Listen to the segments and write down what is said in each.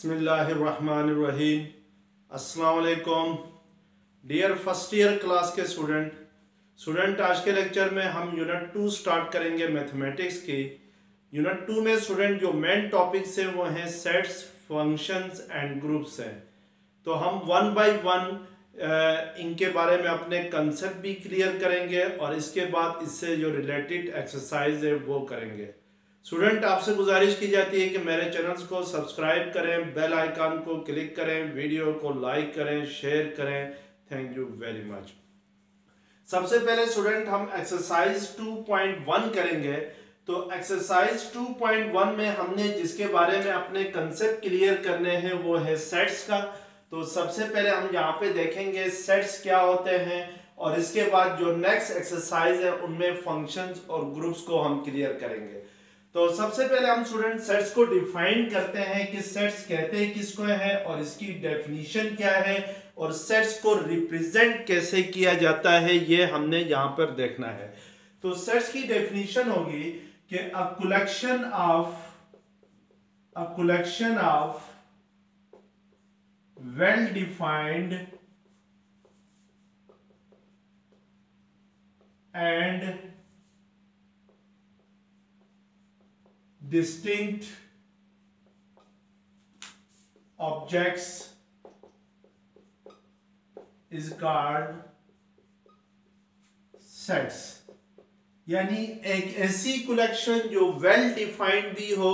बिस्मिल्लाहिर्रहमानिर्रहीम। अस्सलाम वालेकुम डियर फर्स्ट ईयर क्लास के स्टूडेंट आज के लेक्चर में हम यूनिट 2 स्टार्ट करेंगे मैथमेटिक्स की। यूनिट 2 में स्टूडेंट जो मेन टॉपिक्स हैं वो हैं सेट्स, फंक्शंस एंड ग्रुप्स हैं। तो हम वन बाय वन इनके बारे में अपने कंसेप्ट भी क्लियर करेंगे और इसके बाद इससे जो रिलेटेड एक्सरसाइज है वो करेंगे। स्टूडेंट आपसे गुजारिश की जाती है कि मेरे चैनल्स को सब्सक्राइब करें, बेल आइकन को क्लिक करें, वीडियो को लाइक करें, शेयर करें। Thank you very much. सबसे पहले स्टूडेंट हम एक्सरसाइज 2.1 करेंगे। तो एक्सरसाइज 2.1 में हमने जिसके बारे में अपने कंसेप्ट क्लियर करने हैं वो है सेट्स का। तो सबसे पहले हम यहाँ पे देखेंगे सेट्स क्या होते हैं और इसके बाद जो नेक्स्ट एक्सरसाइज है उनमें फंक्शंस और ग्रुप्स को हम क्लियर करेंगे। तो सबसे पहले हम स्टूडेंट सेट्स को डिफाइन करते हैं कि सेट्स कहते हैं किसको है और इसकी डेफिनेशन क्या है और सेट्स को रिप्रेजेंट कैसे किया जाता है ये हमने यहाँ पर देखना है। तो सेट्स की डेफिनेशन होगी कि a collection of well defined and distinct objects is called sets। यानी एक ऐसी कलेक्शन जो वेल डिफाइंड भी हो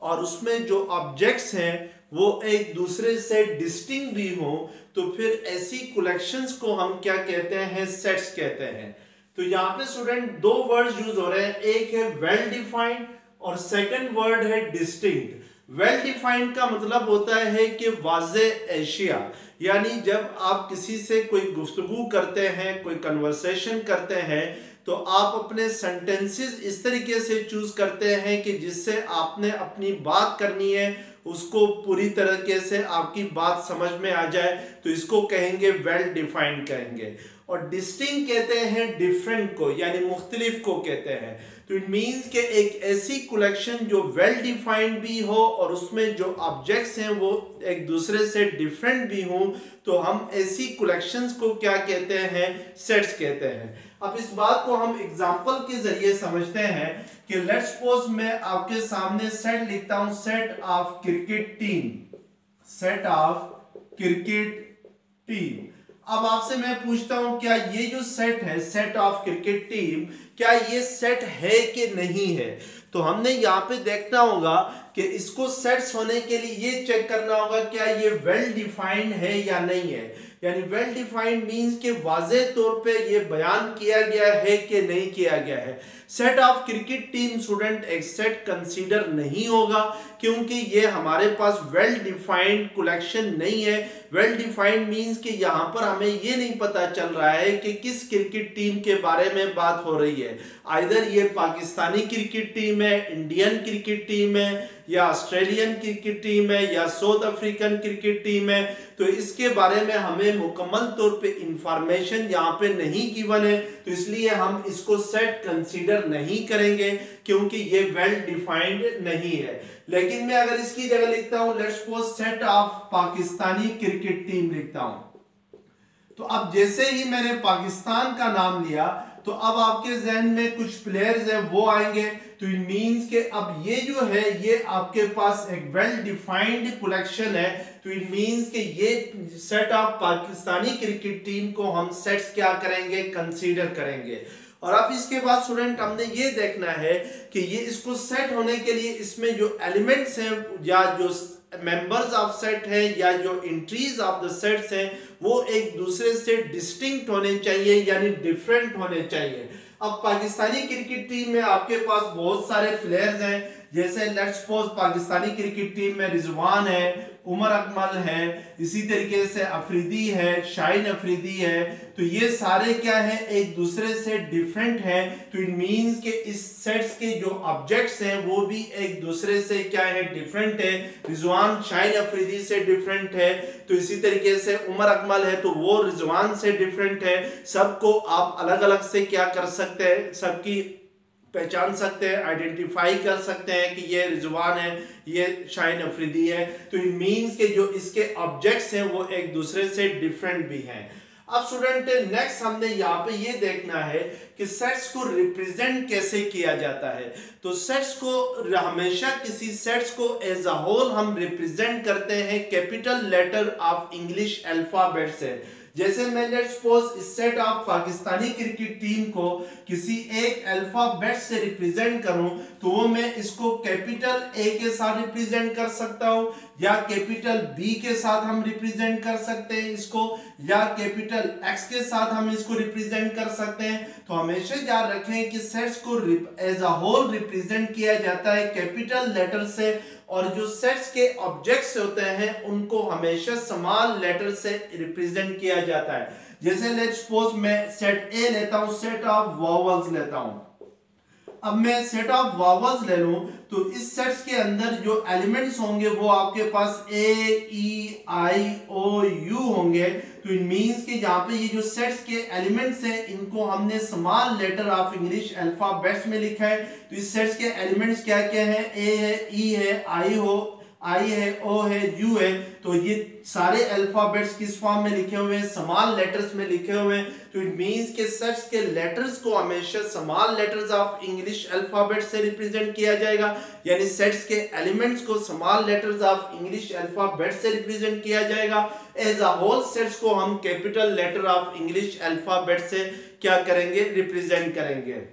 और उसमें जो ऑब्जेक्ट्स हैं वो एक दूसरे से डिस्टिंक्ट भी हो, तो फिर ऐसी कलेक्शंस को हम क्या कहते हैं? सेट्स कहते हैं। तो यहाँ पे स्टूडेंट दो वर्ड्स यूज हो रहे हैं, एक है वेल डिफाइंड और सेकंड वर्ड है डिस्टिंक्ट। वेल डिफाइंड का मतलब होता है कि वाज़े एशिया, यानी जब आप किसी से कोई गुफ्तगू करते हैं, कोई कन्वर्सेशन करते हैं, तो आप अपने सेंटेंसेस इस तरीके से चूज करते हैं कि जिससे आपने अपनी बात करनी है उसको पूरी तरीके से आपकी बात समझ में आ जाए, तो इसको कहेंगे वेल डिफाइंड कहेंगे। और डिस्टिंक्ट कहते हैं डिफरेंट को, यानी मुख्तलिफ को कहते हैं। तो इट मीन्स कि एक ऐसी कलेक्शन जो वेल डिफाइंड भी हो और उसमें जो ऑब्जेक्ट्स हैं वो एक दूसरे से डिफरेंट भी हों, तो हम ऐसी कलेक्शंस को क्या कहते हैं? सेट्स कहते हैं। अब इस बात को हम एग्जांपल के जरिए समझते हैं कि लेट्स सपोज मैं आपके सामने सेट लिखता हूं, set of cricket team, set of cricket team. अब आपसे मैं पूछता हूं क्या ये जो सेट है, सेट ऑफ क्रिकेट टीम, क्या ये सेट है कि नहीं है? तो हमने यहाँ पे देखना होगा कि इसको सेट्स होने के लिए ये चेक करना होगा क्या ये वेल डिफाइंड है या नहीं है। यानी वेल डिफाइंड मींस कि वाज़े तौर पे ये बयान किया गया है कि नहीं किया गया है। Set of cricket team student एक सेट कंसीडर नहीं होगा क्योंकि ये हमारे पास वेल डिफाइंड कलेक्शन नहीं है। वेल डिफाइंड मींस कि यहाँ पर हमें ये नहीं पता चल रहा है कि किस क्रिकेट टीम के बारे में बात हो रही है। आइदर ये पाकिस्तानी क्रिकेट टीम है, इंडियन क्रिकेट टीम है, या ऑस्ट्रेलियन क्रिकेट टीम है, या साउथ अफ्रीकन क्रिकेट टीम है। तो इसके बारे में हमें मुकम्मल तौर पे इंफॉर्मेशन यहाँ पे नहीं गिवन है, तो इसलिए हम इसको सेट कंसीडर नहीं करेंगे क्योंकि ये वेल डिफाइंड नहीं है। लेकिन मैं अगर इसकी जगह लिखता हूं let's suppose set of Pakistani cricket team लिखता हूं, तो अब जैसे ही मैंने पाकिस्तान का नाम लिया तो अब आपके जहन में कुछ प्लेयर्स हैं वो आएंगे। तो इट मींस कि अब ये जो है ये आपके पास एक वेल डिफाइंड कलेक्शन है। तो इट मींस कि ये set of Pakistani cricket team को हम सेट्स क्या करेंगे? कंसीडर करेंगे। और अब इसके बाद स्टूडेंट हमने ये देखना है कि ये इसको सेट होने के लिए इसमें जो एलिमेंट्स हैं या जो मेंबर्स ऑफ सेट है या जो एंट्रीज ऑफ द सेट्स हैं वो एक दूसरे से डिस्टिंक्ट होने चाहिए, यानी डिफरेंट होने चाहिए। अब पाकिस्तानी क्रिकेट टीम में आपके पास बहुत सारे प्लेयर्स हैं, जैसे let's suppose Pakistani cricket team में रिजवान है, उमर अकमल है, इसी तरीके से अफरीदी है, शाहीन अफरीदी है। तो ये सारे क्या है? एक दूसरे से डिफरेंट है। तो इट मींस कि इस सेट्स के जो ऑब्जेक्ट्स हैं वो भी एक दूसरे से क्या है? डिफरेंट है। रिजवान शाहीन अफरीदी से डिफरेंट है, तो इसी तरीके से उमर अकमल है तो वो रिजवान से डिफरेंट है। सबको आप अलग अलग से क्या कर सकते हैं? सबकी पहचान सकते हैं, आइडेंटिफाई कर सकते हैं कि ये रिजवान है, ये शाहीन अफरीदी है। तो इट मीन्स के जो इसके ऑब्जेक्ट्स हैं वो एक दूसरे से डिफरेंट भी हैं। अब स्टूडेंट नेक्स्ट हमने यहाँ पे ये देखना है कि सेट्स को रिप्रेजेंट कैसे किया जाता है। तो सेट्स को हमेशा किसी सेट्स को एज अ होल हम रिप्रेजेंट करते हैं capital letter of English alphabet से। जैसे मैं लेट्स सपोज इस set of Pakistani cricket team को किसी एक अल्फाबेट से रिप्रेजेंट करूं तो वो मैं इसको कैपिटल ए के साथ रिप्रेजेंट कर सकता हूं, या कैपिटल बी के साथ हम रिप्रेजेंट कर सकते हैं इसको, या कैपिटल एक्स के साथ हम इसको रिप्रेजेंट कर सकते हैं। तो हमेशा याद रखें कि सेट्स को एज अ होल रिप्रेजेंट किया जाता है कैपिटल लेटर से, और जो सेट्स के ऑब्जेक्ट्स होते हैं उनको हमेशा स्मॉल लेटर से रिप्रेजेंट किया जाता है। जैसे लेट्स सपोज मैं सेट ए लेता हूं, सेट ऑफ वॉवल्स लेता हूं। अब मैं सेट ऑफ वॉवल्स ले लूं तो इस सेट्स के अंदर जो एलिमेंट्स होंगे वो आपके पास ए, ई, आई, ओ, यू होंगे। तो इट मींस कि यहाँ पे ये जो सेट्स के एलिमेंट्स हैं इनको हमने small letter of English alphabets में लिखा है। तो इस सेट्स के एलिमेंट्स क्या क्या हैं? ए है, ई है, आई है, ओ है, यू है। तो ये सारे अल्फाबेट्स किस फॉर्म में लिखे हुए हैं? स्मॉल लेटर्स में लिखे हुए हैं। तो इट मींस के सेट्स के लेटर्स को हमेशा small letters of English alphabet से रिप्रेजेंट किया जाएगा, यानी सेट्स के एलिमेंट्स को small letters of English alphabet से रिप्रेजेंट किया जाएगा। एज अ होल सेट्स को हम capital letter of English alphabet से क्या करेंगे? रिप्रेजेंट करेंगे।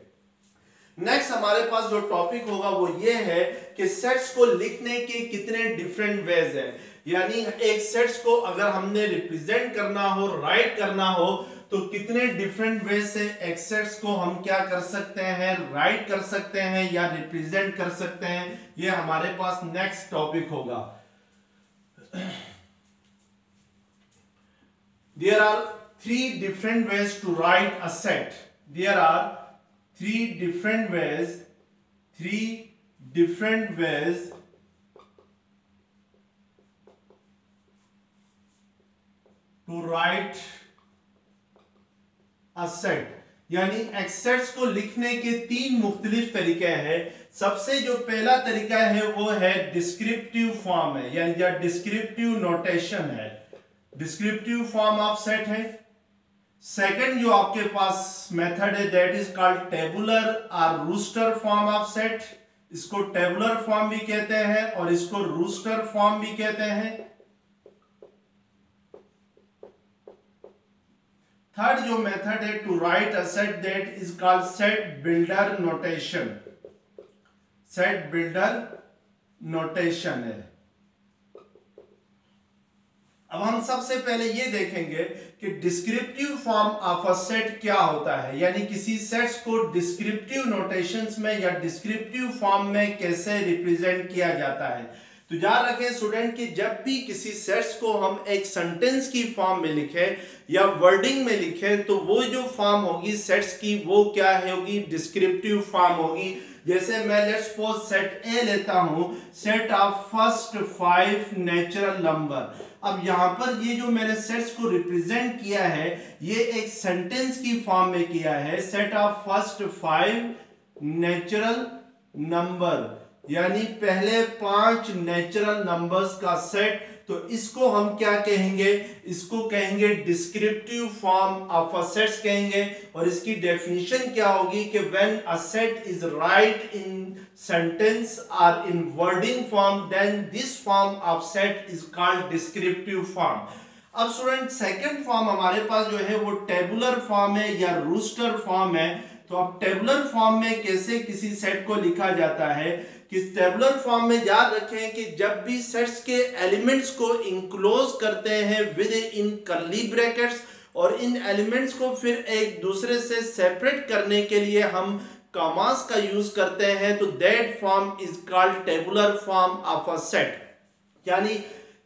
नेक्स्ट हमारे पास जो टॉपिक होगा वो ये है कि सेट्स को लिखने के कितने डिफरेंट वेज हैं, यानी एक सेट्स को अगर हमने रिप्रेजेंट करना हो, राइट करना हो, तो कितने डिफरेंट वेज से एक सेट्स को हम क्या कर सकते हैं? राइट कर सकते हैं या रिप्रेजेंट कर सकते हैं। ये हमारे पास नेक्स्ट टॉपिक होगा। There are three different ways to write a set. There are three different ways to write a set, यानी एक्सेट्स को लिखने के तीन मुख्तलिफ तरीके हैं। सबसे जो पहला तरीका है वो है डिस्क्रिप्टिव फॉर्म है, यानी या डिस्क्रिप्टिव नोटेशन है, डिस्क्रिप्टिव फॉर्म ऑफ सेट है। सेकंड जो आपके पास मेथड है दैट इज कॉल्ड टेबुलर और रूस्टर फॉर्म ऑफ सेट। इसको टेबुलर फॉर्म भी कहते हैं और इसको रूस्टर फॉर्म भी कहते हैं। थर्ड जो मेथड है to write a set that is called set builder notation. Set builder notation है। अब हम सबसे पहले ये देखेंगे कि descriptive form of a set क्या होता है, यानी किसी सेट्स को डिस्क्रिप्टिव नोटेशंस में या डिस्क्रिप्टिव फॉर्म में कैसे रिप्रेजेंट किया जाता है। तो याद रखें स्टूडेंट कि जब भी किसी सेट्स को हम एक सेंटेंस की फॉर्म में लिखें या वर्डिंग में लिखें तो वो जो फॉर्म होगी सेट्स की वो क्या होगी? डिस्क्रिप्टिव फॉर्म होगी। जैसे मैं लेट्स सपोज सेट ए लेता हूं, set of first 5 natural number. अब यहां पर ये जो मैंने सेट्स को रिप्रेजेंट किया है ये एक सेंटेंस की फॉर्म में किया है, set of first 5 natural number, यानी पहले 5 नेचुरल नंबर्स का सेट। तो इसको हम क्या कहेंगे? इसको कहेंगे descriptive form of a sets कहेंगे। और इसकी डेफिनेशन क्या होगी कि when a set is write in sentence और in wording form then this form of set is called descriptive form. अब स्टूडेंट सेकंड फॉर्म हमारे पास जो है वो टेबुलर फॉर्म है या रूस्टर फॉर्म है। तो अब टेबुलर फॉर्म में कैसे किसी सेट को लिखा जाता है कि टेबुलर फॉर्म में याद रखें कि जब भी सेट्स के एलिमेंट्स को इंक्लोज करते हैं विद इन कर्ली ब्रैकेट्स और इन एलिमेंट्स को फिर एक दूसरे से सेपरेट करने के लिए हम कॉमास का यूज करते हैं, तो that form is called tabular form of a set. यानी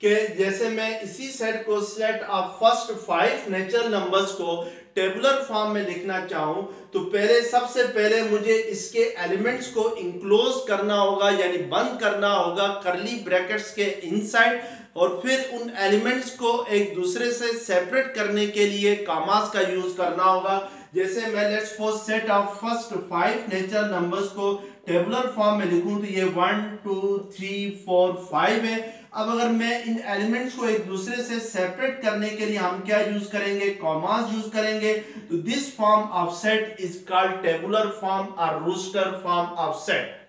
कि जैसे मैं इसी सेट को set of first 5 natural numbers को टेबुलर फॉर्म में लिखना चाहूं तो सबसे पहले मुझे इसके एलिमेंट्स को इंक्लोज करना होगा, यानी बंद करना होगा कर्ली ब्रैकेट्स के इनसाइड, और फिर उन एलिमेंट्स को एक दूसरे से सेपरेट करने के लिए कॉमास का यूज करना होगा। जैसे मैं let's suppose set of first 5 natural numbers को टेबुलर फॉर्म में लिखूं तो ये 1 2 3 4 5 है। अब अगर मैं इन एलिमेंट्स को एक दूसरे से सेपरेट करने के लिए हम क्या यूज करेंगे, कॉमास यूज करेंगे। तो this form of set is called tabular form और रोस्टर फॉर्म ऑफ सेट।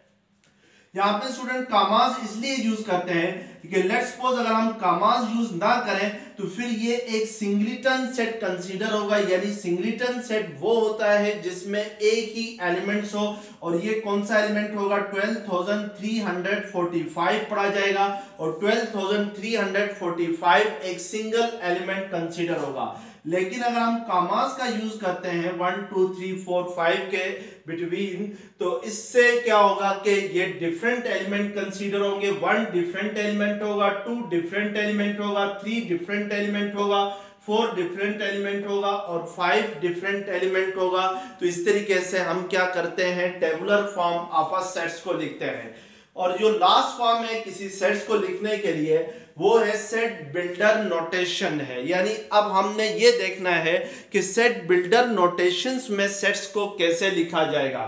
यहाँ पे स्टूडेंट कामास इसलिए यूज करते हैं कि लेट्स सपोज अगर हम कामास यूज ना करें तो फिर ये एक सिंगलिटन सेट कंसीडर होगा। यानी सिंगलिटन सेट वो होता है जिसमें एक ही एलिमेंट्स हो, और ये कौन सा एलिमेंट होगा, 12345 पढ़ा जाएगा, और 12345 एक सिंगल एलिमेंट कंसीडर होगा। लेकिन अगर हम कामास का यूज करते हैं 1 2 3 4 5 के बिटवीन, तो इससे क्या होगा कि ये डिफरेंट एलिमेंट कंसीडर होंगे। 1 डिफरेंट एलिमेंट होगा, 2 डिफरेंट एलिमेंट होगा, 3 डिफरेंट एलिमेंट होगा, 4 डिफरेंट एलिमेंट होगा और 5 डिफरेंट एलिमेंट होगा। तो इस तरीके से हम क्या करते हैं, tabular form of a sets को लिखते हैं। और जो लास्ट फॉर्म है किसी सेट्स को लिखने के लिए वो है सेट बिल्डर नोटेशन है। यानी अब हमने ये देखना है कि सेट बिल्डर नोटेशंस में सेट्स को कैसे लिखा जाएगा।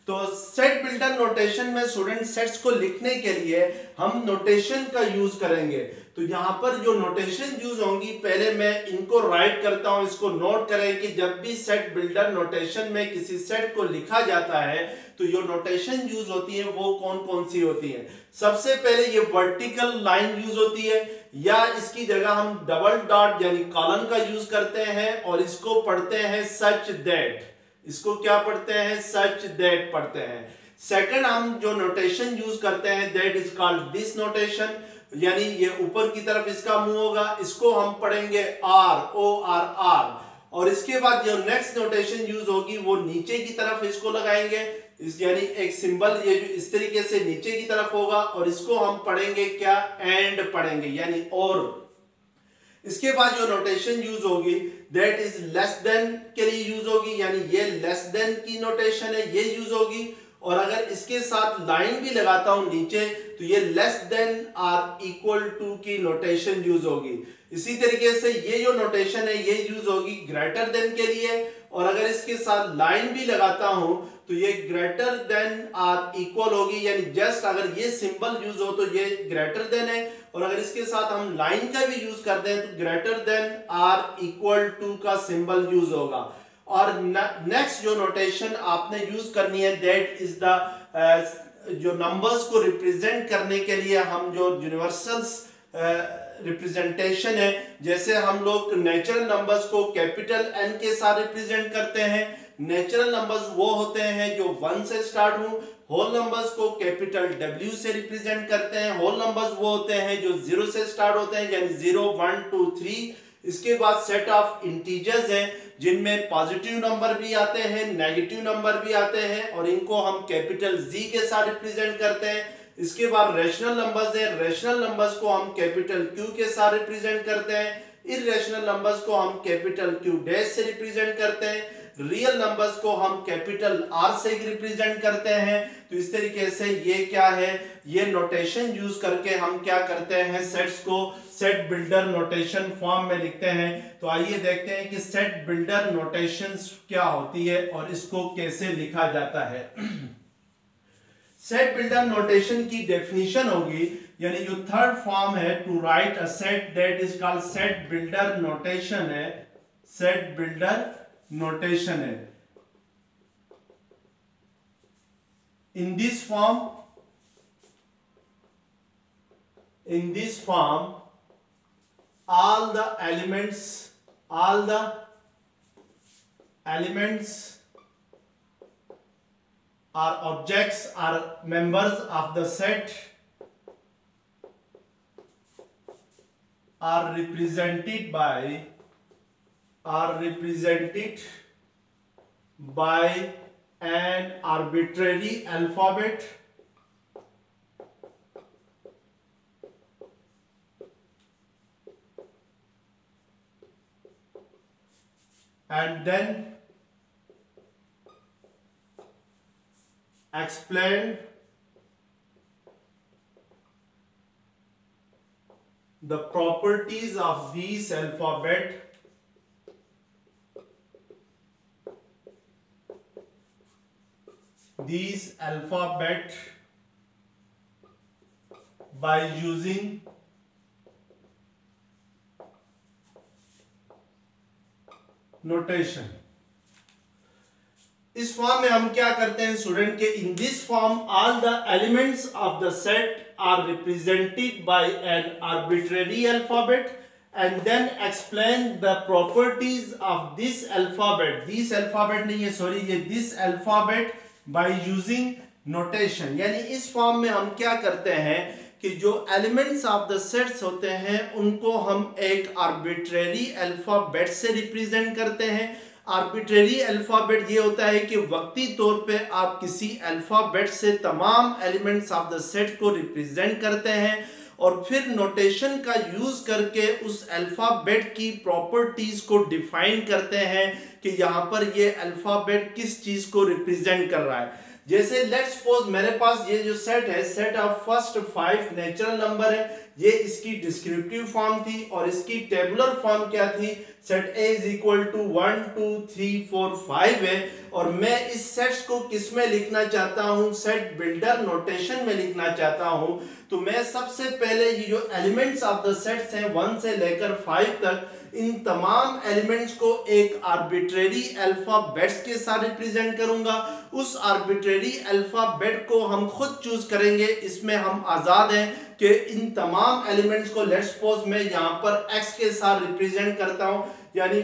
तो सेट बिल्डर नोटेशन में स्टूडेंट सेट्स को लिखने के लिए हम नोटेशन का यूज करेंगे। तो यहां पर जो नोटेशन यूज होंगी, पहले मैं इनको राइट करता हूं, इसको नोट करें कि जब भी सेट बिल्डर नोटेशन में किसी सेट को लिखा जाता है तो जो नोटेशन यूज होती है वो कौन कौन सी होती है। सबसे पहले ये वर्टिकल लाइन यूज होती है, या इसकी जगह हम डबल डॉट यानी कॉलन का यूज करते हैं, और इसको पढ़ते हैं सच दैट। इसको क्या पढ़ते हैं, सच दैट पढ़ते हैं। सेकंड हम जो नोटेशन यूज करते हैं that is called this notation, यानी ये ऊपर की तरफ इसका मुंह होगा, इसको हम पढ़ेंगे आर, ओ आर आर। और इसके बाद जो नेक्स्ट नोटेशन यूज होगी वो नीचे की तरफ इसको लगाएंगे, यानी एक सिंबल ये जो इस तरीके से नीचे की तरफ होगा, और इसको हम पढ़ेंगे क्या, एंड पढ़ेंगे यानी और। इसके बाद जो नोटेशन यूज होगी दैट इज लेस देन के लिए यूज होगी, यानी ये लेस देन की नोटेशन है, ये यूज होगी। और अगर इसके साथ लाइन भी लगाता हूं नीचे तो ये लेस देन और इक्वल टू की नोटेशन यूज होगी। इसी तरीके से ये जो नोटेशन है ये यूज होगी ग्रेटर देन के लिए, और अगर इसके साथ लाइन भी लगाता हूं तो ये ग्रेटर देन और इक्वल होगी, यानी जस्ट अगर ये सिंबल यूज हो तो ये ग्रेटर देन है, और अगर इसके साथ हम लाइन का भी यूज करते हैं तो ग्रेटर देन और इक्वल टू का सिंबल यूज होगा। और नेक्स्ट जो नोटेशन आपने यूज करनी है दैट इज द जो नंबर्स को रिप्रेजेंट करने के लिए हम जो यूनिवर्सल्स रिप्रेजेंटेशन है, जैसे हम लोग नेचुरल नंबर्स को कैपिटल एन के साथ रिप्रेजेंट करते हैं। नेचुरल नंबर्स वो होते हैं जो 1 से स्टार्ट हो। होल नंबर्स को कैपिटल W से रिप्रेजेंट करते हैं। होल नंबर्स वो होते हैं जो 0 से स्टार्ट होते हैं, यानी 0 1 2 3। इसके बाद सेट ऑफ इंटीजर्स हैं जिनमें पॉजिटिव नंबर भी आते हैं, नेगेटिव नंबर भी आते हैं, और इनको हम कैपिटल Z के साथ रिप्रेजेंट करते हैं। इसके बाद रेशनल नंबर्स हैं, रेशनल नंबर्स को हम कैपिटल Q के साथ रिप्रेजेंट करते हैं। इररेशनल नंबर्स को हम कैपिटल Q डैश से रिप्रेजेंट करते हैं। रियल नंबर्स को हम कैपिटल R से रिप्रेजेंट करते हैं। तो इस तरीके से ये क्या है, ये नोटेशन यूज करके हम क्या करते हैं, सेट्स को सेट बिल्डर नोटेशन फॉर्म में लिखते हैं। तो आइए देखते हैं कि सेट बिल्डर नोटेशंस क्या होती है और इसको कैसे लिखा जाता है। सेट बिल्डर नोटेशन की डेफिनेशन होगी, यानी जो थर्ड फॉर्म है to write a set that is called set builder notation है। सेट बिल्डर नोटेशन है। In this form, all the elements or objects are members of the set are represented by an arbitrary alphabet and then explain the properties of these alphabet these alphabet by using notation। इस फॉर्म में हम क्या करते हैं student के, in this form all the elements of the set are represented by an arbitrary alphabet and then explain the properties of this alphabet नहीं है सॉरी, ये this alphabet by using notation। यानी इस फॉर्म में हम क्या करते हैं कि जो एलिमेंट्स ऑफ द सेट्स होते हैं उनको हम एक आर्बिट्रेरी अल्फाबेट से रिप्रेजेंट करते हैं। आर्बिट्रेरी अल्फाबेट ये होता है कि वक्ती तौर पे आप किसी अल्फाबेट से तमाम एलिमेंट्स ऑफ द सेट को रिप्रेजेंट करते हैं और फिर नोटेशन का यूज करके उस अल्फाबेट की प्रॉपर्टीज को डिफाइन करते हैं कि यहाँ पर ये अल्फाबेट किस चीज को रिप्रेजेंट कर रहा है। जैसे लेट्स सपोज मेरे पास ये जो सेट है, set of first 5 natural number है, ये इसकी डिस्क्रिप्टिव फॉर्म थी और इसकी टेबुलर फॉर्म क्या थी, set A is equal to 1 2 3 4 5 है और मैं इस सेट्स को किस में लिखना चाहता हूं, सेट बिल्डर नोटेशन में लिखना चाहता हूं। तो मैं सबसे पहले ये जो एलिमेंट्स ऑफ द सेट्स हैं 1 से लेकर 5 तक, इन तमाम एलिमेंट्स को एक आर्बिट्रेरी अल्फाबेट्स के साथ रिप्रेजेंट करूंगा। उस आर्बिट्रेरी अल्फाबेट को हम खुद चूज करेंगे, इसमें हम आजाद हैं कि इन तमाम एलिमेंट्स को लेट्स सपोज मैं यहां पर x के साथ रिप्रेजेंट करता हूं, यानी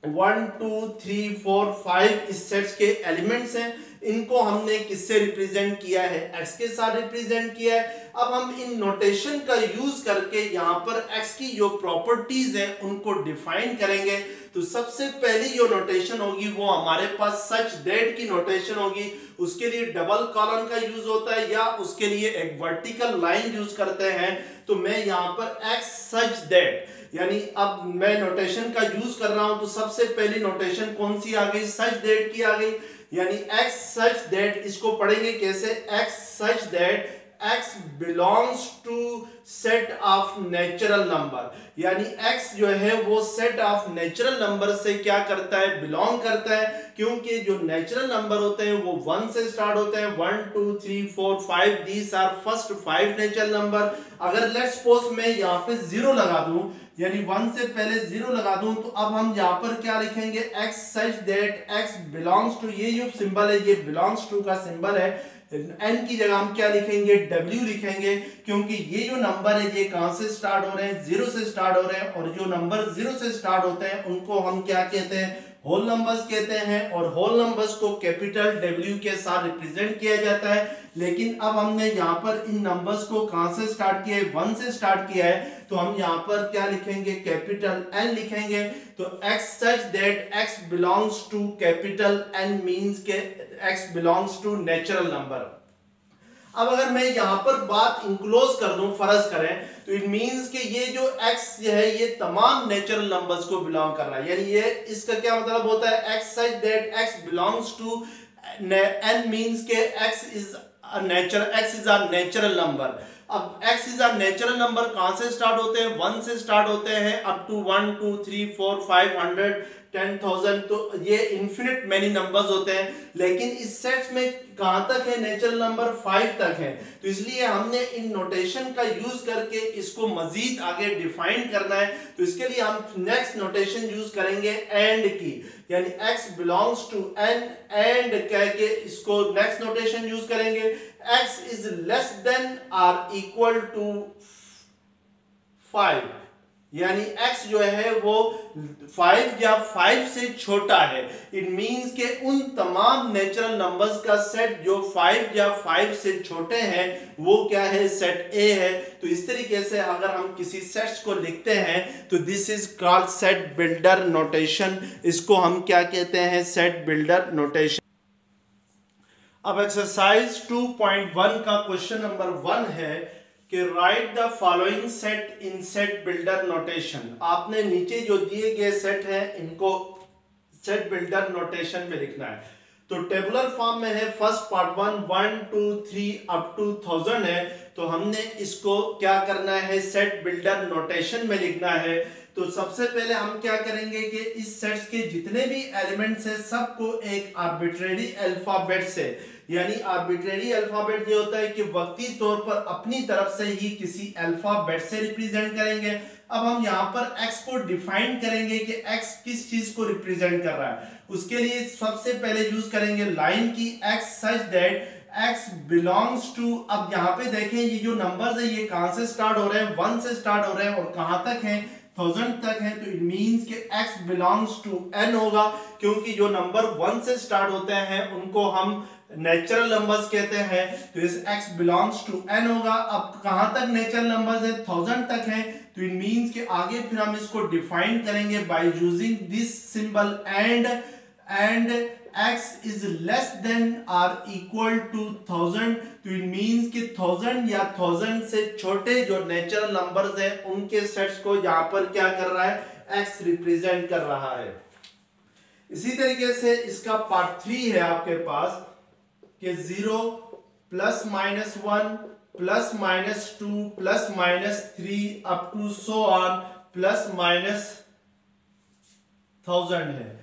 1 2 3 4 5 इस सेट्स के एलिमेंट्स हैं, इनको हमने किससे रिप्रेजेंट किया है, x के साथ रिप्रेजेंट किया है। अब हम इन नोटेशन का यूज करके यहाँ पर x की जो प्रॉपर्टीज हैं उनको डिफाइन करेंगे। तो सबसे पहली जो नोटेशन होगी वो हमारे पास सच दैट की नोटेशन होगी। उसके लिए डबल कॉलन का यूज होता है या उसके लिए एक वर्टिकल लाइन यूज करते हैं। तो मैं यहाँ पर x सच दैट, यानी अब मैं नोटेशन का यूज कर रहा हूं तो सबसे पहली नोटेशन कौन सी आ गई, सच दैट की आ गई, यानी x सच दैट। इसको पढ़ेंगे कैसे, x such that x belongs to set of natural number, यानी x जो है वो set of natural number से क्या करता है, belong करता है, क्योंकि जो natural number होते हैं वो 1 से स्टार्ट होते हैं, 1 2 3 4 5 these are first 5 natural number। अगर let's suppose मैं यहाँ पे 0 लगा दूं, यानी 1 से पहले 0 लगा दूं, तो अब हम यहाँ पर क्या लिखेंगे, x such that x belongs to, ये जो सिंबल है ये belongs to का सिंबल है, n की जगह हम क्या लिखेंगे, w लिखेंगे, क्योंकि ये जो नंबर है ये कहां से स्टार्ट हो रहे हैं, 0 से स्टार्ट हो रहे हैं और जो नंबर 0 से स्टार्ट होते हैं उनको हम क्या कहते हैं, होल नंबर्स कहते हैं और होल नंबर्स को कैपिटल W के साथ रिप्रेजेंट किया जाता है। लेकिन अब हमने यहाँ पर इन नंबर्स को कहां से स्टार्ट किया है, 1 से स्टार्ट किया है, तो हम यहाँ पर क्या लिखेंगे, कैपिटल N लिखेंगे। तो x such that x belongs to capital N means के x belongs to natural number. अब अगर मैं यहाँ पर बात इंक्लोज कर दूं, फर्ज करें, तो इट मींस कि ये जो x है ये तमाम नेचुरल नंबर्स को बिलोंग कर रहा है, यानी ये इसका क्या मतलब होता है, x such that x belongs to n means के x is a natural number. अब x is a natural number कहां से स्टार्ट होते हैं, 1 से स्टार्ट होते हैं अप टू 1 2 3 4 500 10,000, तो ये इन्फिनिट मैनी नंबर्स होते हैं। लेकिन इस सेट्स में कहां तक है, नेचुरल नंबर 5 तक है। तो इसलिए हमने इन नोटेशन का यूज करके इसको मजीद आगे डिफाइन करना है। तो इसके लिए हम नेक्स्ट नोटेशन यूज करेंगे एंड की, यानी x belongs to n and कह के इसको नेक्स्ट नोटेशन यूज करेंगे, x इज लेस देन और इक्वल टू 5, यानी x जो है वो 5 या 5 से छोटा है। इट मींस के उन तमाम नेचुरल नंबर्स का सेट जो 5 या 5 से छोटे हैं वो क्या है, सेट A है। तो इस तरीके से अगर हम किसी सेट्स को लिखते हैं तो this is called set builder notation. इसको हम क्या कहते हैं, सेट बिल्डर नोटेशन। अब एक्सरसाइज 2.1 का क्वेश्चन नंबर 1 है कि right the following set in set builder notation. आपने नीचे जो दिए गए सेट हैं इनको सेट बिल्डर नोटेशन में लिखना है। तो टेबुलर फॉर्म में है, फर्स्ट पार्ट 1 2 3 अप टू 1000 है, तो हमने इसको क्या करना है, सेट बिल्डर नोटेशन में लिखना है। तो तो सबसे पहले हम क्या करेंगे कि इस सेट्स के जितने भी एलिमेंट्स हैं सबको एक आर्बिट्रेरी अल्फाबेट से, यानी आर्बिट्रेरी अल्फाबेट ये होता है कि वक्ती तौर पर अपनी तरफ से ही किसी अल्फाबेट से रिप्रेजेंट करेंगे। अब हम यहाँ पर x को डिफाइन करेंगे कि x किस चीज को रिप्रेजेंट कर रहा है। उसके लिए सबसे पहले यूज करेंगे लाइन की x such that x belongs to, अब यहाँ पे देखें ये जो नंबर्स है ये कहां से स्टार्ट हो रहे हैं, 1 से स्टार्ट हो रहे हैं और कहां तक हैं, 1000 तक है। तो इट मींस कि x बिलोंग्स टू n होगा, क्योंकि जो नंबर 1 से स्टार्ट होते हैं उनको हम नेचुरल नंबर्स कहते हैं। तो इस x बिलोंग्स टू n होगा। अब कहां तक नेचुरल नंबर्स है, 1000 तक है। तो इट मींस कि आगे फिर हम इसको डिफाइन करेंगे by using this symbol and x is less than or equal to 1000। तो इट मींस कि 1000 या 1000 से छोटे जो नेचुरल नंबर्स हैं उनके सेट्स को यहाँ पर क्या कर रहा है, x रिप्रेजेंट कर रहा है। इसी तरीके से इसका पार्ट 3 है आपके पास कि 0 plus minus 1 plus minus 2 plus minus 3 up to so on plus minus 1000 है।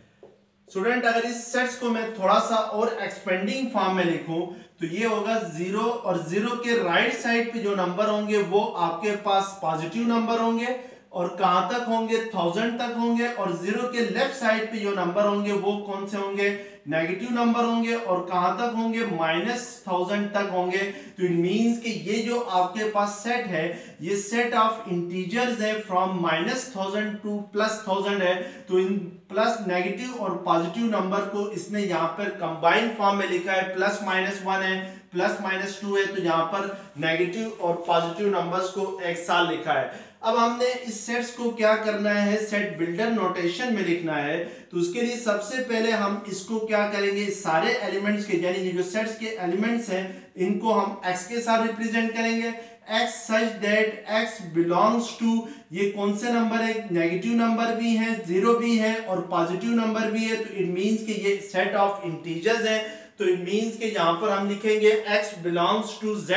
स्टूडेंट अगर इस सेट्स को मैं थोड़ा सा और एक्सपेंडिंग फॉर्म में लिखूं तो ये होगा 0 और 0 के राइट साइड पे जो नंबर होंगे वो आपके पास पॉजिटिव नंबर होंगे और कहां तक होंगे, 1000 तक होंगे। और 0 के लेफ्ट साइड पे जो नंबर होंगे वो कौन से होंगे, नेगेटिव नंबर होंगे और कहां तक होंगे, -1000 तक होंगे। तो इट मींस कि ये जो आपके पास सेट है ये सेट ऑफ इंटीजर्स है फ्रॉम -1000 टू +1000 है। तो इन प्लस नेगेटिव और पॉजिटिव नंबर को इसने यहाँ पर कंबाइंड फॉर्म में लिखा है, +-1 है +-2 है। तो यहाँ पर नेगेटिव और पॉजिटिव नंबर्स को एक साथ लिखा है। अब हमने इस सेट्स को क्या करना है, सेट बिल्डर नोटेशन में लिखना है। तो उसके लिए सबसे पहले हम इसको क्या करेंगे, सारे एलिमेंट्स के यानी ये जो सेट्स के एलिमेंट्स हैं इनको हम x के साथ रिप्रेजेंट करेंगे। x such that x belongs to, ये कौन से नंबर है, नेगेटिव नंबर भी है, 0 भी है और पॉजिटिव नंबर भी है। तो इट मींस कि ये सेट ऑफ इंटीजर्स है। तो इट मींस कि यहाँ पर हम लिखेंगे x belongs to z।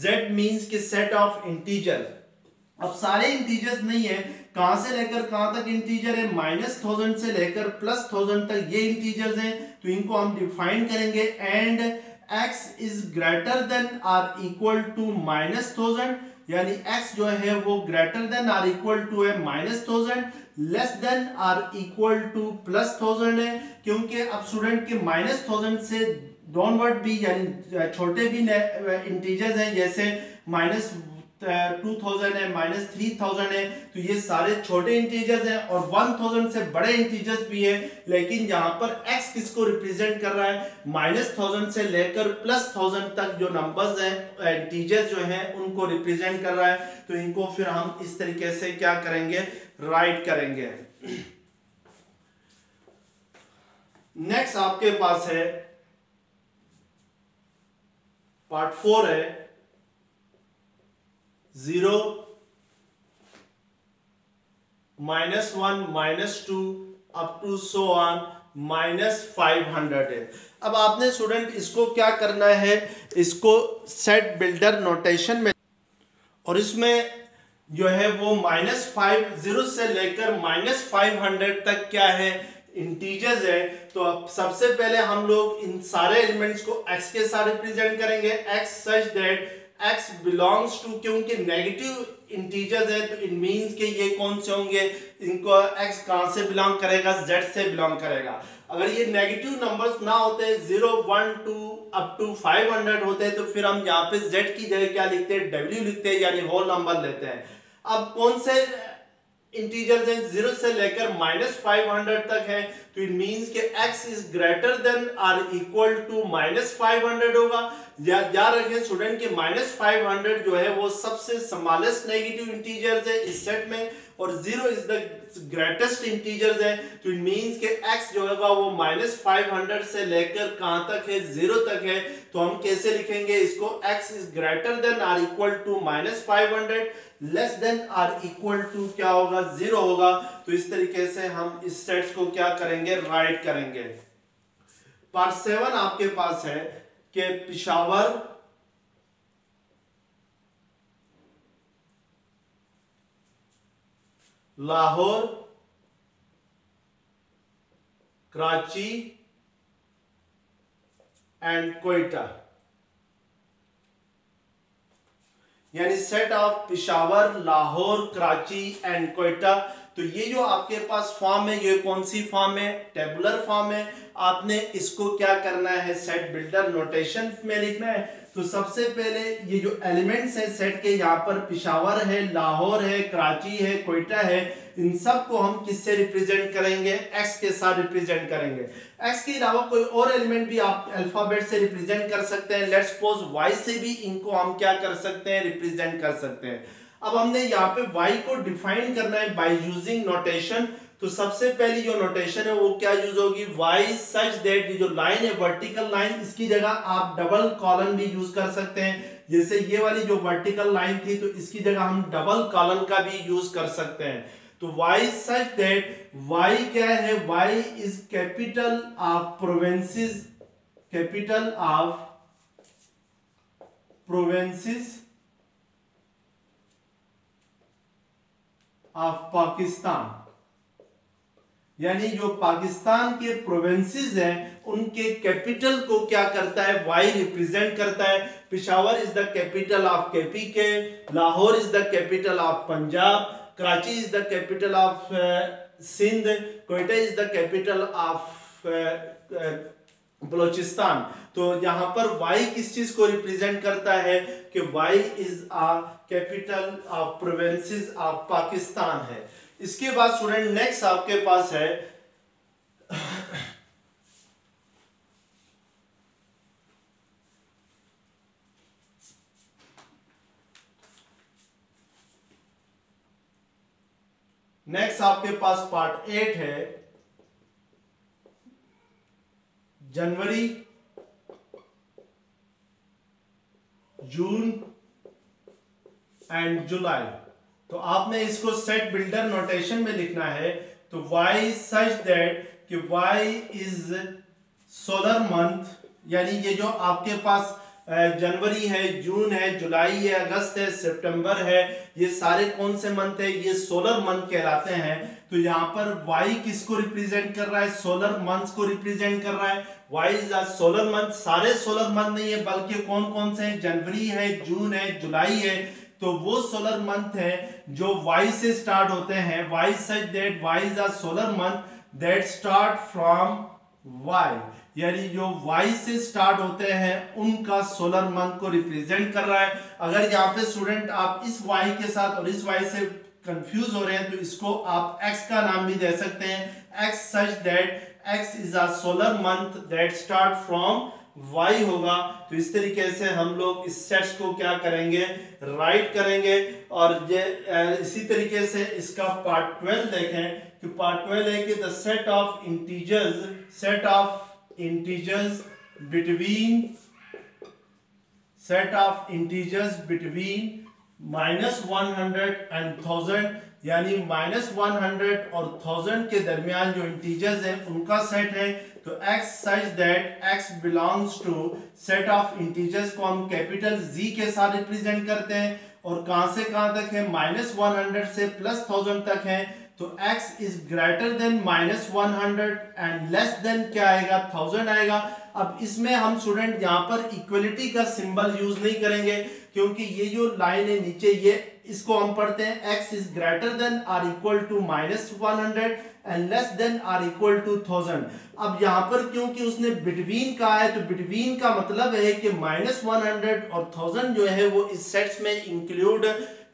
z means कि सेट ऑफ इंटीजर। अब सारे इंटीजर्स नहीं है, कहां से लेकर कहां तक इंटीजर है, -1000 से लेकर +1000 तक ये इंटीजर्स हैं। तो इनको हम डिफाइन करेंगे and x is greater then और इक्वल टू -1000, यानी x जो है वो ग्रेटर देन और इक्वल टू है -1000, लेस देन और इक्वल टू +1000 है। क्योंकि अब स्टूडेंट के -1000 से डाउनवर्ड भी यानी छोटे भी इंटीजर्स हैं, जैसे -2000 है, -3000 है। तो ये सारे छोटे इंटीजर्स हैं और 1000 से बड़े इंटीजर्स भी है। लेकिन यहाँ पर x किसको रिप्रेजेंट कर रहा है, -1000 से लेकर +1000 तक जो नंबर्स हैं इंटीजर्स जो हैं उनको रिप्रेजेंट कर रहा है। तो इनको फिर हम इस तरीके से क्या करेंगे, राइट करेंगे। नेक्स्ट आपके पास है पार्ट 4 है 0 -1 -2 अप टू सो ऑन -500 है। अब आपने स्टूडेंट इसको क्या करना है, इसको सेट बिल्डर नोटेशन में, और इसमें जो है वो -50 से लेकर -500 तक क्या है, इंटीजर्स है। तो अब सबसे पहले हम लोग इन सारे एलिमेंट्स को x के साथ रिप्रेजेंट करेंगे, x such that x belongs to, क्योंकि नेगेटिव इंटीजर्स है तो इट मींस कि ये कौन से होंगे, इनको x कहां से बिलोंग करेगा, z से बिलोंग करेगा। अगर ये नेगेटिव नंबर्स ना होते 0 1 2 अप टू 500 होते तो फिर हम यहाँ पे z की जगह क्या लिखते हैं, w लिखते हैं, यानी होल नंबर लेते हैं। अब कौन से इंटीजर्स हैं, 0 से लेकर -500 तक है। तो इट मींस कि x इज ग्रेटर देन और इक्वल टू -500 होगा। याद रखें स्टूडेंट कि -500 जो है वो सबसे स्मॉलेस्ट नेगेटिव इंटीजर्स है इस सेट में और 0 इज द ग्रेटेस्ट इंटीजर्स है। तो इट मींस कि x जो होगा वो -500 से लेकर कहां तक है, 0 तक है। तो हम कैसे लिखेंगे इसको, x इज ग्रेटर देन और इक्वल टू -500, लेस देन और इक्वल टू क्या होगा, 0 होगा। तो इस तरीके से हम इस सेट्स को क्या करेंगे, राइट करेंगे। पार्ट 7 आपके पास है कि पेशावर लाहौर, कराची एंड क्वेटा, यानी set of Peshawar, Lahore, Karachi and Quetta. तो ये जो आपके पास फॉर्म है, ये कौन सी फॉर्म है? टेबुलर फॉर्म है। आपने इसको क्या करना है? सेट बिल्डर नोटेशन में लिखना है। तो सबसे पहले ये जो एलिमेंट्स है सेट के, यहाँ पर पेशावर है, लाहौर है, कराची है, क्वेटा है, इन सब को हम किससे रिप्रेजेंट करेंगे? एक्स के साथ रिप्रेजेंट करेंगे। एक्स के अलावा कोई और एलिमेंट भी आप अल्फाबेट से रिप्रेजेंट कर सकते हैं। लेट्स सपोज वाई से भी इनको हम क्या कर सकते हैं? रिप्रेजेंट कर सकते हैं। अब हमने यहाँ पे वाई को डिफाइन करना है बाय यूजिंग नोटेशन। तो सबसे पहली जो नोटेशन है वो क्या यूज होगी? वाई सच दैट, ये जो लाइन है वर्टिकल लाइन, इसकी जगह आप डबल कॉलन भी यूज कर सकते हैं। जैसे ये वाली जो वर्टिकल लाइन थी तो इसकी जगह हम डबल कॉलन का भी यूज कर सकते हैं। तो वाई सच दैट, वाई क्या है? Y is capital of provinces, capital of provinces of Pakistan, यानी जो पाकिस्तान के प्रोविंसेस हैं उनके कैपिटल को क्या करता है? वाई रिप्रेजेंट करता है। Peshawar is the capital of KPK, Lahore is the capital of Punjab, Karachi is the capital of Sindh, Quetta is the capital of Balochistan. तो यहां पर वाई किस चीज को रिप्रेजेंट करता है? कि y is a capital of provinces of Pakistan है। इसके बाद स्टूडेंट नेक्स्ट आपके पास है नेक्स्ट आपके पास पार्ट 8 है, जनवरी, जून एंड जुलाई। तो आपने इसको सेट बिल्डर नोटेशन में लिखना है। तो वाई सच दैट कि वाई इज सोलर मंथ, यानी ये जो आपके पास जनवरी है, जून है, जुलाई है, अगस्त है, सितंबर है, ये सारे कौन से मंथ है? ये सोलर मंथ कहलाते हैं। तो यहाँ पर वाई किसको रिप्रेजेंट कर रहा है? सोलर मंथ्स को रिप्रेजेंट कर रहा है। Y is a solar month. सारे सोलर मंथ नहीं है, बल्कि कौन कौन से हैं? जनवरी है, जून है, जुलाई है। तो वो सोलर मंथ है जो वाई से स्टार्ट होते हैं। Y such that y is a solar month that start from y, यानी जो वाई से स्टार्ट होते हैं उनका सोलर मंथ को रिप्रेजेंट कर रहा है। अगर यहाँ पे स्टूडेंट आप इस वाई के साथ और इस वाई से कंफ्यूज हो रहे हैं तो इसको आप एक्स का नाम भी दे सकते हैं। X such that x is a solar month that start from y होगा। तो इस तरीके से हम लोग इस सेट्स को क्या करेंगे? राइट करेंगे। और ये इसी तरीके से इसका पार्ट 12 देखें कि पार्ट 12 है कि the set of integers between -100 and 1000, यानी -100 और 1000 के दरमियान जो इंटीजर्स हैं उनका सेट है। तो x such that x belongs to set of integers को हम कैपिटल Z के साथ रिप्रेजेंट करते हैं। और कहां से कहां तक है? -100 से +1000 तक है। तो x is greater then -100 and less then क्या आएगा? 1000 आएगा। अब इसमें हम स्टूडेंट यहाँ पर इक्वलिटी का सिंबल यूज नहीं करेंगे, क्योंकि ये जो लाइन है नीचे, ये इसको हम पढ़ते हैं x is greater than or equal to -100 and less than or equal to 1000। अब यहाँ पर क्योंकि उसने बिटवीन कहा है, तो बिटवीन का मतलब है कि -100 और 1000 जो है वो इस सेट्स में इंक्लूड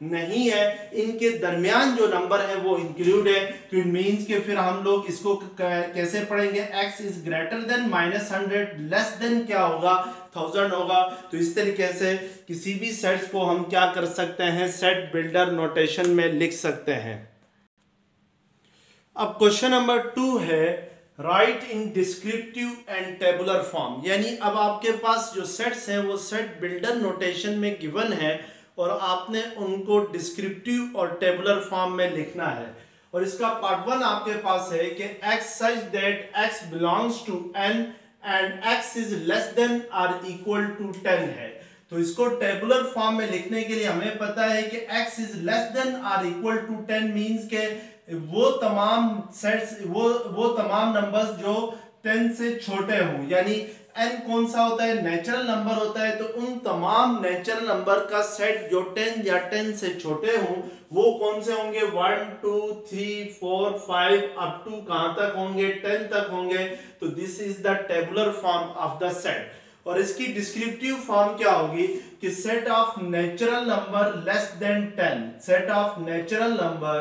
नहीं है, इनके दरमियान जो नंबर है वो इंक्लूड है। तो इट मींस कि फिर हम लोग इसको कैसे पढ़ेंगे? x is greater then -100 less than क्या होगा? 1000 होगा। तो इस तरीके से किसी भी सेट्स को हम क्या कर सकते हैं? सेट बिल्डर नोटेशन में लिख सकते हैं। अब क्वेश्चन नंबर 2 है right in descriptive and tabular form, यानी अब आपके पास जो सेट्स हैं वो सेट बिल्डर नोटेशन में गिवन है और आपने उनको डिस्क्रिप्टिव और टेबुलर फॉर्म में लिखना है। और इसका पार्ट 1 आपके पास है कि x such that x belongs to n and x is less than or equal to 10 है। तो इसको टेबुलर फॉर्म में लिखने के लिए हमें पता है कि x is less than or equal to 10 means के वो तमाम सेट्स, वो तमाम नंबर्स जो 10 से छोटे हों, यानी n कौन सा होता है, नेचुरल नंबर होता है, तो उन तमाम नेचुरल नंबर का सेट जो 10 या 10 से छोटे हों वो कौन से होंगे, 1 2 3 4 5 अप टू कहां तक होंगे, 10 तक होंगे। तो this is the tabular form of the set. और इसकी डिस्क्रिप्टिव फॉर्म क्या होगी कि set of natural number less than 10, set of natural number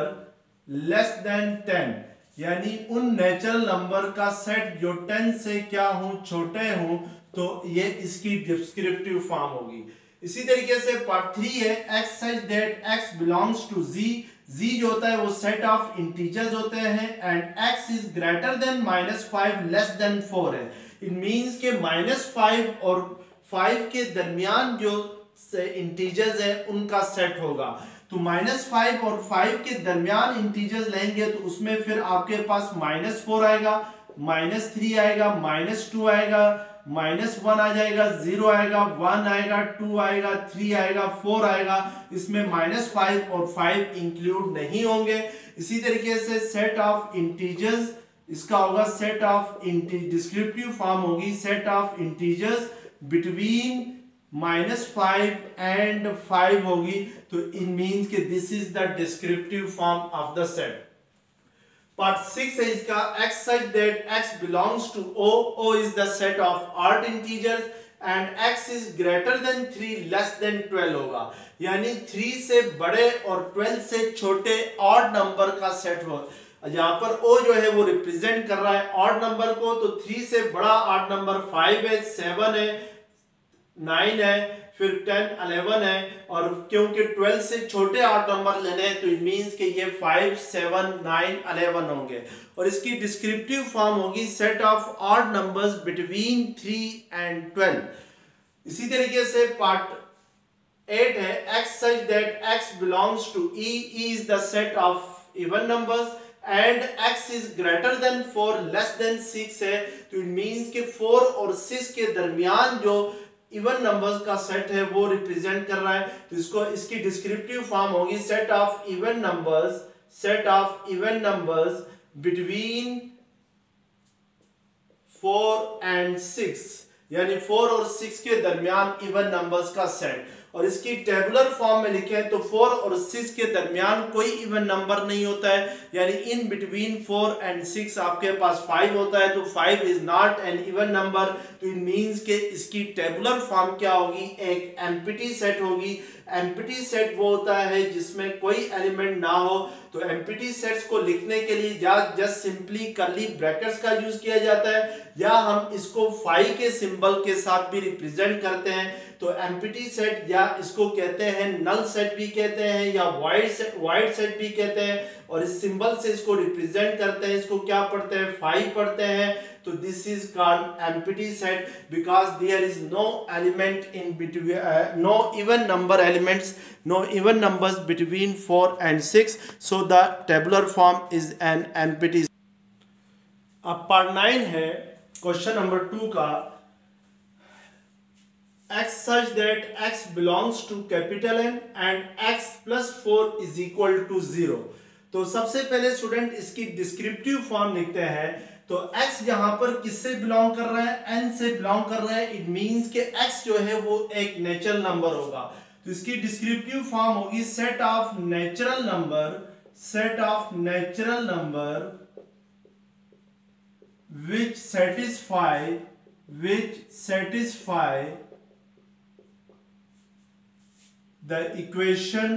less than 10, यानी उन नेचुरल नंबर का सेट जो 10 से क्या हो, छोटे हो, तो ये इसकी डिस्क्रिप्टिव फॉर्म होगी। इसी तरीके से पार्ट 3 है x such that x belongs to z। z जो होता है वो सेट ऑफ इंटीजर्स होते हैं and x is greater then -5 less than 4 है। इट मींस के -5 और 5 के दरमियान जो इंटीजर्स है उनका सेट होगा। तो -5 और 5 के दरमियान इंटीजर्स लेंगे तो उसमें फिर आपके पास -4 आएगा, -3 आएगा, -2 आएगा, -1 आ जाएगा, 0 आएगा, 1 आएगा, 2 आएगा, 3 आएगा, 4 आएगा। इसमें -5 और 5 इंक्लूड नहीं होंगे। इसी तरीके से सेट ऑफ इंटीजर्स, इसका होगा सेट ऑफ डिस्क्रिप्टिव फॉर्म होगी set of integers between -5 and 5 होगी। तो इट मींस कि this is the descriptive form of the set. Part 6 है इसका x such that x belongs to O। O is the set of odd integers and x is greater than 3 less than 12 होगा, यानी 3 से बड़े और 12 से छोटे ऑड नंबर का सेट हो। यहाँ पर O जो है वो रिप्रेजेंट कर रहा है ऑड नंबर को, तो 3 से बड़ा ऑड नंबर 5 है, 7 है, 9 है, फिर 10 11 है, और क्योंकि 12 से छोटे ऑड नंबर लेने हैं तो इट मींस कि ये 5 7 9 11 होंगे। और इसकी डिस्क्रिप्टिव फॉर्म होगी set of odd numbers between 3 and 12। इसी तरीके से पार्ट 8 है x such that x belongs to E। E is the set of even numbers and x is greater than 4 less than 6 है। तो इट मींस कि 4 और 6 के दरमियान जो इवन नंबर्स का सेट है वो रिप्रेजेंट कर रहा है। तो इसको इसकी डिस्क्रिप्टिव फॉर्म होगी set of even numbers, set of even numbers between 4 and 6, यानी 4 और 6 के दरमियान इवन नंबर्स का सेट। और इसकी टेबुलर फॉर्म में लिखें तो 4 और 6 के दरमियान कोई इवन नंबर नहीं होता है, यानी इन बिटवीन 4 एंड 6 आपके पास 5 होता है, तो 5 is not an even number. तो इट मींस के इसकी टेबुलर फॉर्म क्या होगी, एक एम्प्टी सेट होगी। एम्प्टी सेट वो होता है जिसमें कोई एलिमेंट ना हो। तो एम्प्टी सेट्स को लिखने के लिए या जस्ट सिंपली कर्ली ब्रैकेट्स का यूज किया जाता है, या हम इसको फाई के सिंबल के साथ भी रिप्रेजेंट करते हैं। तो एम्प्टी सेट या इसको कहते हैं नल सेट भी कहते हैं, या वाइड सेट भी कहते हैं, और इस सिंबल से इसको रिप्रेजेंट करते हैं। इसको क्या पढ़ते हैं, फाई पढ़ते हैं। तो this is called empty set because there is no element in between, no even number elements, no even numbers between 4 and 6, so the tabular form is an empty। अब पार्ट 9 है क्वेश्चन नंबर 2 का x such that x belongs to capital N and x plus 4 is equal to 0। तो सबसे पहले student इसकी descriptive form लिखते हैं। तो x यहां पर किससे बिलोंग कर रहा है, n से बिलोंग कर रहा है। इट मींस के x जो है वो एक नेचुरल नंबर होगा। तो इसकी डिस्क्रिप्टिव फॉर्म होगी set of natural number, set of natural number which satisfy the equation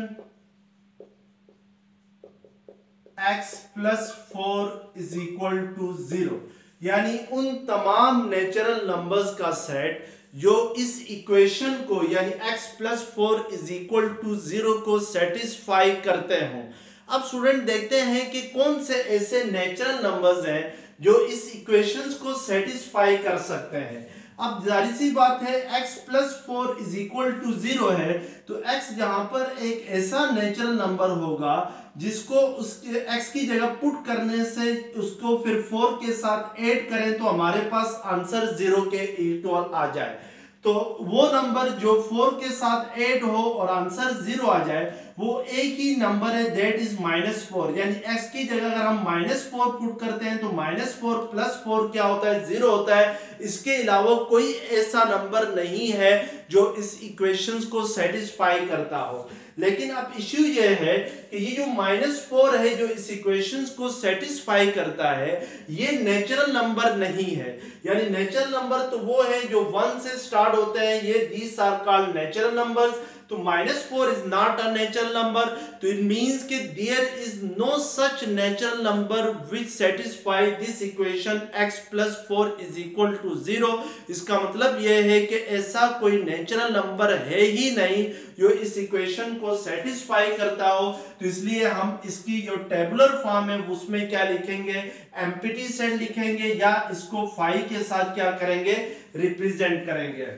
x plus 4 is equal to 0। यानी उन तमाम नेचुरल नंबर्स का सेट जो इस इक्वेशन को यानी x plus 4 is equal to 0 को सेटिस्फाई करते हों। अब स्टूडेंट देखते हैं कि कौन से ऐसे नेचुरल नंबर्स हैं जो इस इक्वेशंस को सेटिस्फाई कर सकते हैं। अब जारी सी बात है x plus 4 is equal to 0 है, तो x यहाँ पर एक ऐसा नेचुरल नंबर होगा जिसको उसके x की जगह पुट करने से उसको फिर 4 के साथ ऐड करें तो हमारे पास आंसर 0 के इक्वल आ जाए। तो वो नंबर जो 4 के साथ ऐड हो और आंसर 0 आ जाए वो एक ही नंबर है, दैट इज -4, यानी x की जगह अगर हम -4 पुट करते हैं तो -4 + 4 क्या होता है, 0 होता है। इसके अलावा कोई ऐसा नंबर नहीं है जो इस इक्वेशंस को सेटिस्फाई करता हो। लेकिन अब इश्यू ये है कि ये जो -4 है जो इस इक्वेशंस को सेटिस्फाई करता है, ये नेचुरल नंबर नहीं है। यानी नेचुरल नंबर तो वो है जो 1 से स्टार्ट होते हैं, ये these are called natural numbers. तो -4 is not a natural number, तो it means कि there is no such natural number which satisfy this equation x plus 4 is equal to 0। इसका मतलब यह है कि ऐसा कोई नेचुरल नंबर है ही नहीं जो इस इक्वेशन को सेटिस्फाई करता हो। तो इसलिए हम इसकी जो टेबुलर फॉर्म है उसमें क्या लिखेंगे, एम्प्टी सेट लिखेंगे, या इसको फाई के साथ क्या करेंगे, रिप्रेजेंट करेंगे।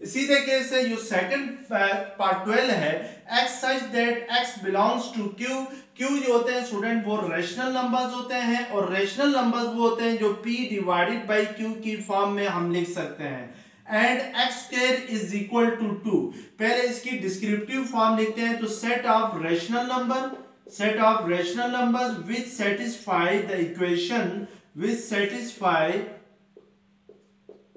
इसी तरीके से जो सेकंड पार्ट 12 है, x such that x belongs to q। q जो होते हैं स्टूडेंट वो रेशनल नंबर्स होते हैं, और रेशनल नंबर्स वो होते हैं जो p डिवाइडेड बाय q की फॉर्म में हम लिख सकते हैं। And x square is equal to 2। पहले इसकी डिस्क्रिप्टिव फॉर्म लिखते हैं, तो set of rational numbers which satisfy the equation which satisfy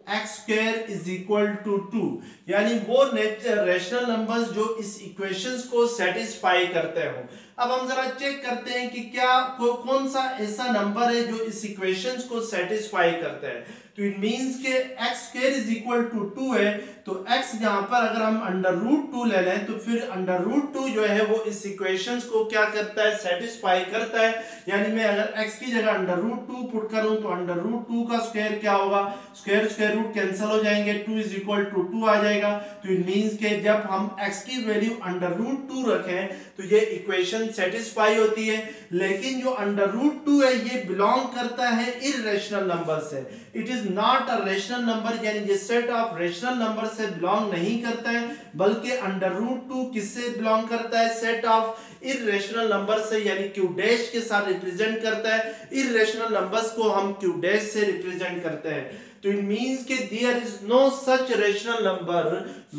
x square is equal to 2, यानी वो रेशनल नंबर्स जो इस इक्वेशंस को सेटिस्फाई करते हो। अब हम जरा चेक करते हैं कि क्या कौन सा ऐसा नंबर है जो इस इक्वेशंस को सेटिस्फाई करता है। तो इट मींस के x square is equal to 2 है, तो x यहां पर अगर हम √2 ले लें तो फिर √2 जो है वो इस इक्वेशंस को क्या करता है, सेटिस्फाई करता है। यानी मैं अगर x की जगह √2 पुट करूं तो √2 का स्क्वायर क्या होगा, स्क्वायर रूट कैंसिल हो जाएंगे, 2 इज इक्वल टू 2 आ जाएगा। तो इट मींस के जब हम x की वैल्यू √2 रखें तो ये इक्वेशन सेटिस्फाई होती है। लेकिन जो √2 है ये बिलोंग करता है इररेशनल नंबर से, it is not a rational number, यानी ये सेट ऑफ रेशनल नंबर से बिलोंग नहीं करता है, बल्कि √2 किससे बिलोंग करता है, सेट ऑफ इररेशनल नंबर से, यानी q डैश के साथ रिप्रेजेंट करता है। इररेशनल नंबर्स को हम q डैश से रिप्रेजेंट करते हैं। तो इट मींस के there is no such rational number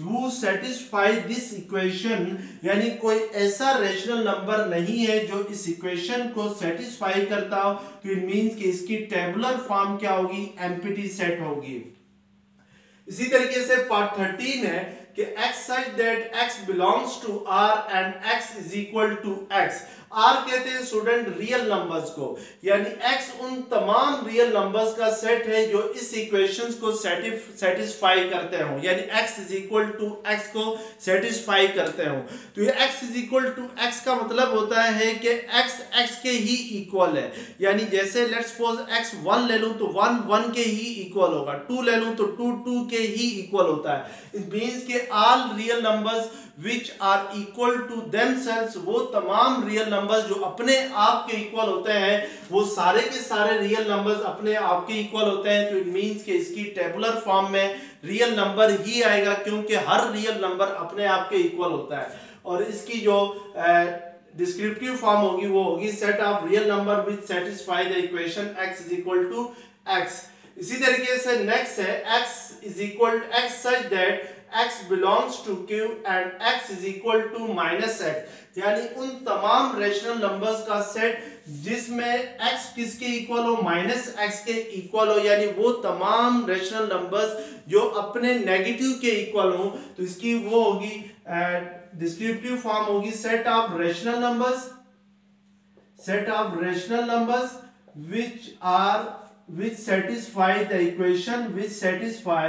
who satisfy this equation, यानी कोई ऐसा रेशनल नंबर नहीं है जो इस इक्वेशन को सेटिस्फाई करता हो। तो इट मींस कि इसकी टेबुलर फॉर्म क्या होगी, एम्प्टी सेट होगी। इसी तरीके से पार्ट 13 है कि x such that x belongs to R and x is equal to x। R कहते हैं स्टूडेंट रियल नंबर्स को, यानी x उन तमाम रियल नंबर्स का सेट है जो इस इक्वेशंस को सेटिस्फाई करते हो, यानी x is equal to x को सेटिस्फाई करते हो। तो ये x is equal to x का मतलब होता है कि x x के ही इक्वल है, यानी जैसे लेट्स सपोज x 1 ले लूं तो 1 1 के ही इक्वल होगा, 2 ले लूं तो 2 2 के ही इक्वल होता है। इट मींस के all real numbers which are equal to themselves, वो तमाम रियल नंबर्स जो अपने आप के इक्वल होते हैं, वो सारे के सारे रियल नंबर्स अपने आप के इक्वल होते हैं। तो इट मींस कि इसकी टेबुलर फॉर्म में रियल नंबर ही आएगा, क्योंकि हर रियल नंबर अपने आप के इक्वल होता है। और इसकी जो डिस्क्रिप्टिव फॉर्म होगी वो होगी set of real number which satisfy the equation x is equal to x। इसी तरीके से नेक्स्ट है x such that x belongs to q and x is equal to -x, यानी उन तमाम रेशनल नंबर्स का सेट जिसमें x किसके इक्वल हो, -x के इक्वल हो, यानी वो तमाम रेशनल नंबर्स जो अपने नेगेटिव के इक्वल हो। तो इसकी वो होगी डिस्क्रिप्टिव फॉर्म होगी set of rational numbers which satisfy the equation which satisfy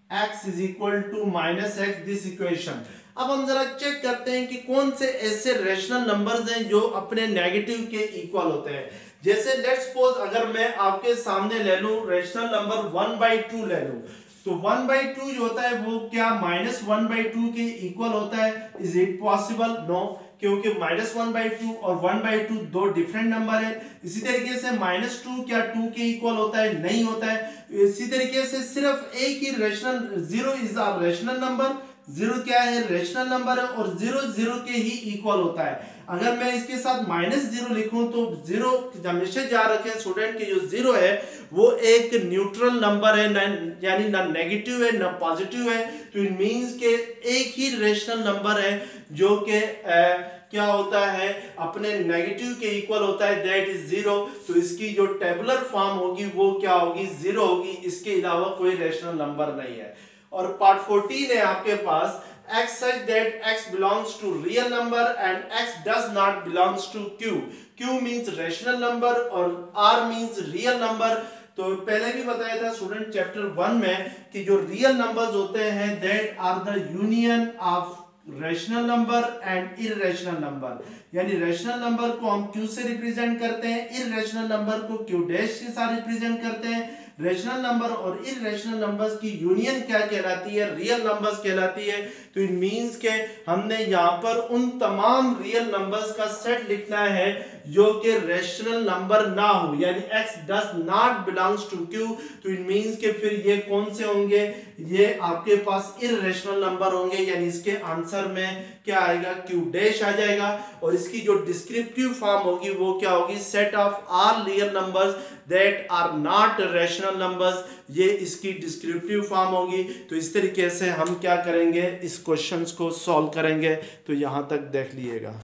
x is equal to -x, this equation। अब हम जरा चेक करते हैं कि कौन से ऐसे रेशनल नंबर्स हैं जो अपने नेगेटिव के इक्वल होते हैं। जैसे लेट्स सपोज अगर मैं आपके सामने ले लूं रेशनल नंबर 1/2 ले लूं, तो 1/2 जो होता है वो क्या -1/2 के इक्वल होता है। Is it possible? नो, क्योंकि -1/2 और 1/2 दो डिफरेंट नंबर है। इसी तरीके से -2 क्या 2 के इक्वल होता है? नहीं होता है। इसी तरीके से सिर्फ एक ही rational 0 is a rational number, 0 क्या है? रेशनल नंबर है, और 0 0 के ही इक्वल होता है। अगर मैं इसके साथ -0 लिखूं तो 0 हमेशा याद रखें स्टूडेंट की जो 0 है वो एक न्यूट्रल नंबर है, यानी ना नेगेटिव है ना पॉजिटिव है। तो इट मींस के एक ही रेशनल नंबर है जो कि क्या होता है अपने नेगेटिव के इक्वल होता है, दैट इज 0। तो इसकी जो टेबुलर फॉर्म होगी वो क्या होगी, 0 होगी, इसके अलावा कोई रेशनल नंबर नहीं है। और पार्ट 14 है आपके पास, x such that x belongs to real number and x does not belongs to q। q means rational number और r means real number। तो पहले भी बताया था स्टूडेंट चैप्टर 1 में कि जो रियल नंबर्स होते हैं that are the union of rational number and irrational number, यानी रैशनल नंबर को हम q से रिप्रेजेंट करते हैं, इररेशनल नंबर को q डैश के साथ रिप्रेजेंट करते हैं। रैशनल नंबर और इररेशनल नंबर्स की यूनियन क्या कहलाती है, रियल नंबर्स कहलाती है। तो इट मींस के हमने यहाँ पर उन तमाम रियल नंबर्स का सेट लिखना है जो कि रैशनल नंबर ना हो, यानी x does not belongs to q। तो इट मींस के फिर ये कौन से होंगे, ये आपके पास इररेशनल नंबर होंगे, यानी इसके आंसर में क्या आएगा, q डैश आ जाएगा। और इसकी जो डिस्क्रिप्टिव फॉर्म होगी वो क्या होगी, set of all real numbers that are not rational numbers, ये इसकी डिस्क्रिप्टिव फॉर्म होगी। तो इस तरीके से हम क्या करेंगे, इस क्वेश्चंस को सॉल्व करेंगे। तो यहाँ तक देख लीजिएगा।